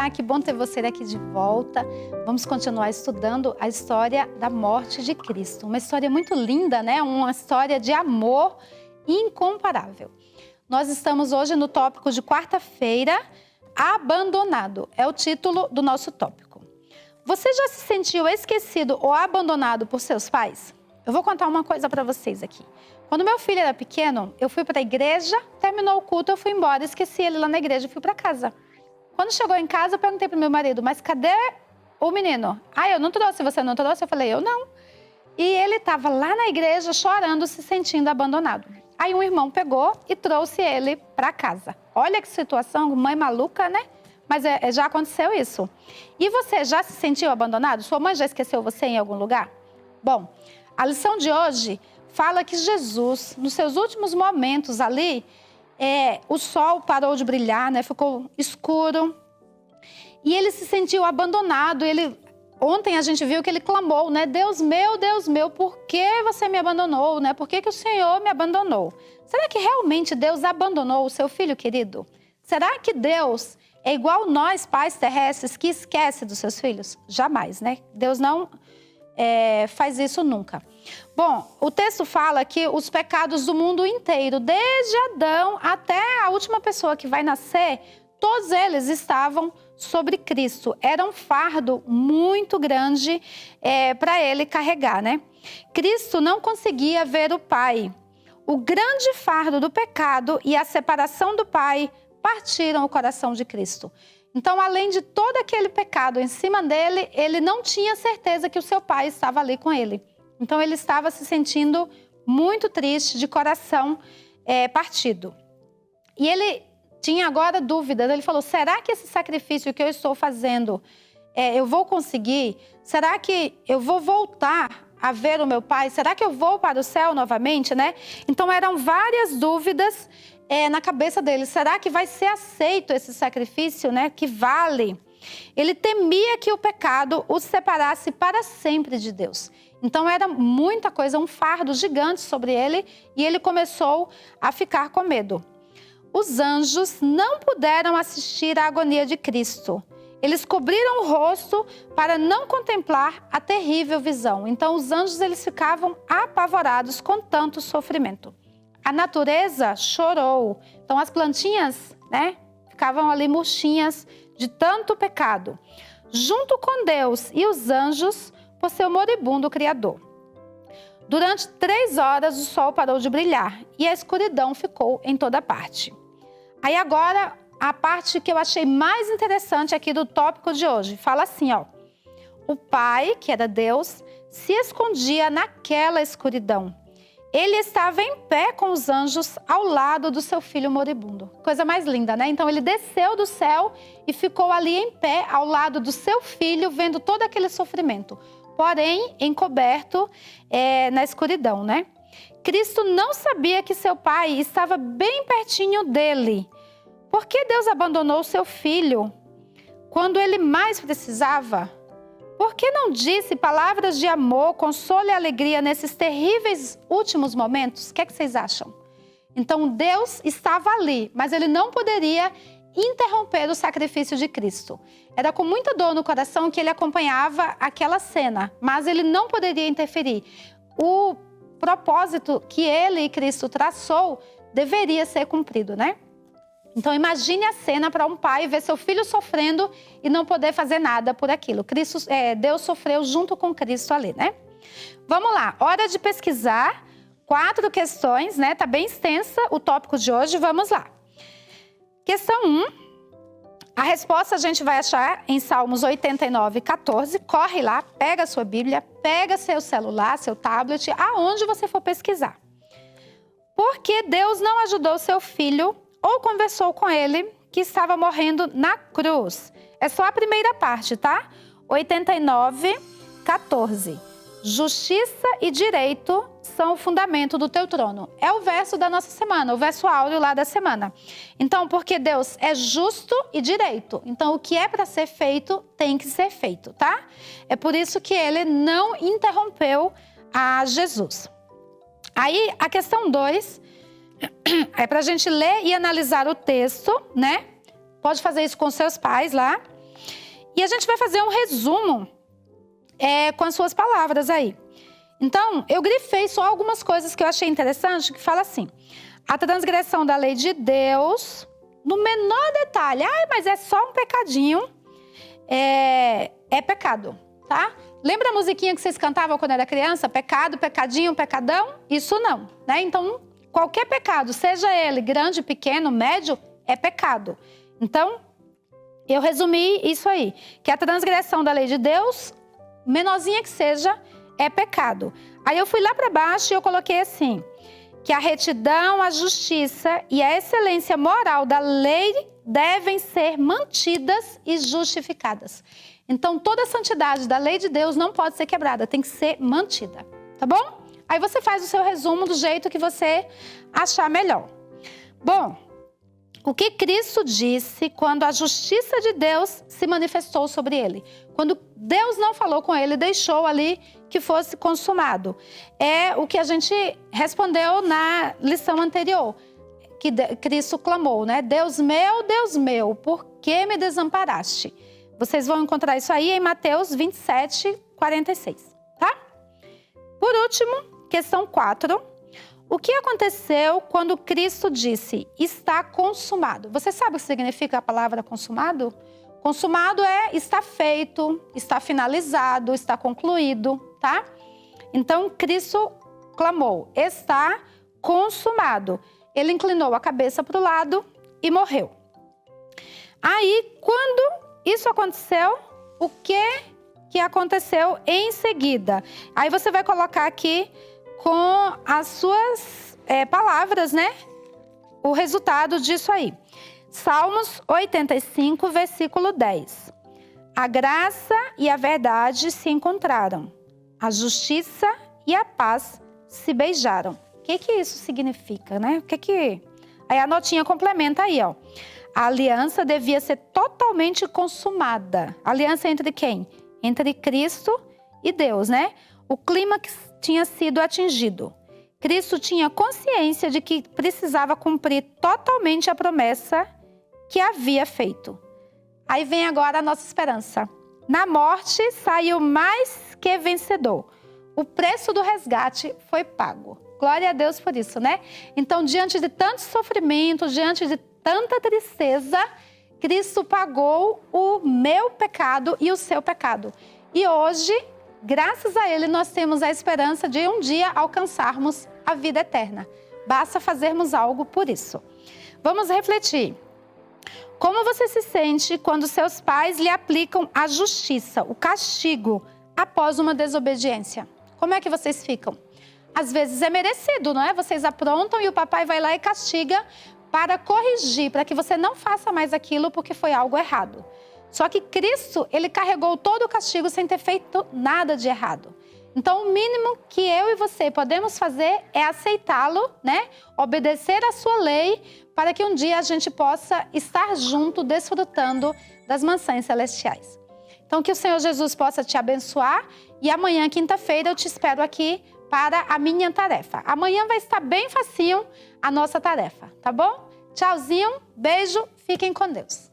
Olá, que bom ter você aqui de volta. Vamos continuar estudando a história da morte de Cristo. Uma história muito linda, né? Uma história de amor incomparável. Nós estamos hoje no tópico de quarta-feira, abandonado. É o título do nosso tópico. Você já se sentiu esquecido ou abandonado por seus pais? Eu vou contar uma coisa para vocês aqui. Quando meu filho era pequeno, eu fui para a igreja, terminou o culto, eu fui embora, esqueci ele lá na igreja e fui para casa. Quando chegou em casa, eu perguntei para o meu marido, mas cadê o menino? Ah, eu não trouxe, você não trouxe? Eu falei, eu não. E ele estava lá na igreja chorando, se sentindo abandonado. Aí um irmão pegou e trouxe ele para casa. Olha que situação, mãe maluca, né? Mas já aconteceu isso. E você já se sentiu abandonado? Sua mãe já esqueceu você em algum lugar? Bom, a lição de hoje fala que Jesus, nos seus últimos momentos ali, o sol parou de brilhar, né? Ficou escuro. E ele se sentiu abandonado. Ontem a gente viu que ele clamou, né? Deus meu, por que você me abandonou, né? Por que o Senhor me abandonou? Será que realmente Deus abandonou o seu filho querido? Será que Deus é igual nós, pais terrestres, que esquece dos seus filhos? Jamais, né? Deus não faz isso nunca. Bom, o texto fala que os pecados do mundo inteiro, desde Adão até a última pessoa que vai nascer, todos eles estavam sobre Cristo. Era um fardo muito grande para ele carregar, né? Cristo não conseguia ver o Pai. O grande fardo do pecado e a separação do Pai partiram o coração de Cristo. Então, além de todo aquele pecado em cima dele, ele não tinha certeza que o seu pai estava ali com ele. Então, ele estava se sentindo muito triste, de coração partido. E ele tinha agora dúvidas. Ele falou, será que esse sacrifício que eu estou fazendo, eu vou conseguir? Será que eu vou voltar a ver o meu pai? Será que eu vou para o céu novamente, né? Então, eram várias dúvidas na cabeça dele. Será que vai ser aceito esse sacrifício, né? Que vale? Ele temia que o pecado o separasse para sempre de Deus. Então era muita coisa, um fardo gigante sobre ele, e ele começou a ficar com medo. Os anjos não puderam assistir à agonia de Cristo. Eles cobriram o rosto para não contemplar a terrível visão. Então os anjos eles ficavam apavorados com tanto sofrimento. A natureza chorou. Então as plantinhas, né, ficavam ali murchinhas de tanto pecado. Junto com Deus e os anjos, por seu moribundo Criador. Durante 3 horas o sol parou de brilhar e a escuridão ficou em toda parte. Aí agora a parte que eu achei mais interessante aqui do tópico de hoje. Fala assim, ó. O Pai, que era Deus, se escondia naquela escuridão. Ele estava em pé com os anjos ao lado do seu filho moribundo. Coisa mais linda, né? Então ele desceu do céu e ficou ali em pé ao lado do seu filho, vendo todo aquele sofrimento. Porém, encoberto na escuridão, né? Cristo não sabia que seu pai estava bem pertinho dele. Por que Deus abandonou o seu filho quando ele mais precisava? Por que não disse palavras de amor, consolo e alegria nesses terríveis últimos momentos? O que vocês acham? Então Deus estava ali, mas ele não poderia interromper o sacrifício de Cristo. Era com muita dor no coração que ele acompanhava aquela cena, mas ele não poderia interferir. O propósito que ele e Cristo traçou deveria ser cumprido, né? Então imagine a cena para um pai ver seu filho sofrendo e não poder fazer nada por aquilo. Deus sofreu junto com Cristo ali, né? Vamos lá, hora de pesquisar. 4 questões, né? Tá bem extensa o tópico de hoje, vamos lá. Questão 1. A resposta a gente vai achar em Salmos 89, 14. Corre lá, pega a sua Bíblia, pega seu celular, seu tablet, aonde você for pesquisar. Por que Deus não ajudou seu filho ou conversou com ele que estava morrendo na cruz? É só a primeira parte, tá? 89, 14. Justiça e direito são o fundamento do teu trono. É o verso da nossa semana, o verso áureo lá da semana. Então, porque Deus é justo e direito. Então, o que é para ser feito, tem que ser feito, tá? É por isso que ele não interrompeu a Jesus. Aí, a questão 2 é para a gente ler e analisar o texto, né? Pode fazer isso com seus pais lá. E a gente vai fazer um resumo com as suas palavras aí. Então, eu grifei só algumas coisas que eu achei interessante, que fala assim: a transgressão da lei de Deus, no menor detalhe, mas é só um pecadinho, é pecado, tá? Lembra a musiquinha que vocês cantavam quando era criança? Pecado, pecadinho, pecadão? Isso não, né? Então, qualquer pecado, seja ele grande, pequeno, médio, é pecado. Então, eu resumi isso aí, que a transgressão da lei de Deus, menorzinha que seja, é pecado. Aí eu fui lá para baixo e eu coloquei assim: que a retidão, a justiça e a excelência moral da lei devem ser mantidas e justificadas. Então, toda a santidade da lei de Deus não pode ser quebrada, tem que ser mantida, tá bom? Aí você faz o seu resumo do jeito que você achar melhor. Bom, o que Cristo disse quando a justiça de Deus se manifestou sobre ele? Quando Deus não falou com ele, deixou ali que fosse consumado. É o que a gente respondeu na lição anterior, que Cristo clamou, né? Deus meu, por que me desamparaste? Vocês vão encontrar isso aí em Mateus 27, 46, tá? Por último, questão 4. O que aconteceu quando Cristo disse, está consumado? Você sabe o que significa a palavra consumado? Consumado é está feito, está finalizado, está concluído, tá? Então, Cristo clamou, está consumado. Ele inclinou a cabeça para o lado e morreu. Aí, quando isso aconteceu, o que aconteceu em seguida? Aí você vai colocar aqui com as suas palavras, né? O resultado disso aí. Salmos 85, versículo 10. A graça e a verdade se encontraram. A justiça e a paz se beijaram. O que isso significa, né? Aí a notinha complementa aí, ó. A aliança devia ser totalmente consumada. Aliança entre quem? Entre Cristo e Deus, né? O clímax tinha sido atingido. Cristo tinha consciência de que precisava cumprir totalmente a promessa que havia feito. Aí vem agora a nossa esperança. Na morte saiu mais que vencedor. O preço do resgate foi pago. Glória a Deus por isso, né? Então, diante de tanto sofrimento, diante de tanta tristeza, Cristo pagou o meu pecado e o seu pecado. E hoje, graças a Ele, nós temos a esperança de um dia alcançarmos a vida eterna. Basta fazermos algo por isso. Vamos refletir. Como você se sente quando seus pais lhe aplicam a justiça, o castigo, após uma desobediência? Como é que vocês ficam? Às vezes é merecido, não é? Vocês aprontam e o papai vai lá e castiga para corrigir, para que você não faça mais aquilo porque foi algo errado. Só que Cristo, ele carregou todo o castigo sem ter feito nada de errado. Então, o mínimo que eu e você podemos fazer é aceitá-lo, né? Obedecer a sua lei, para que um dia a gente possa estar junto, desfrutando das mansões celestiais. Então, que o Senhor Jesus possa te abençoar e amanhã, quinta-feira, eu te espero aqui para a minha tarefa. Amanhã vai estar bem facinho a nossa tarefa, tá bom? Tchauzinho, beijo, fiquem com Deus.